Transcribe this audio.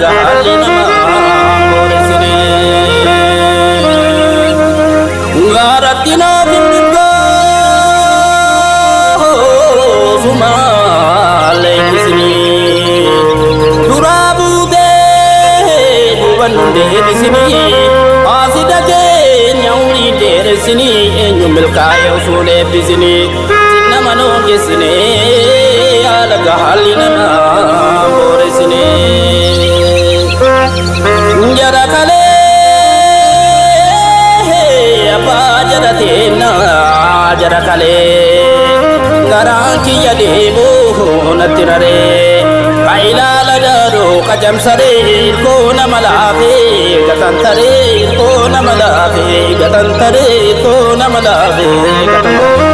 gaalli namaa booresine gaaratti naaf hin mirgaa sumaalee kisini duraa buutee duban deebisini asida keenya umrii dheeresini eenyu milkaa'ee osoo eebbisini nama noongesine haala gaalli namaa booresine jara kalee abbaa jara teennaa jara kalee garaan kiyya deebuu natti raree ka ilaala daaroo qajamsaree koo nama laafee gatantaree koo nama laafee gatantaree koo nama laafee gatantaree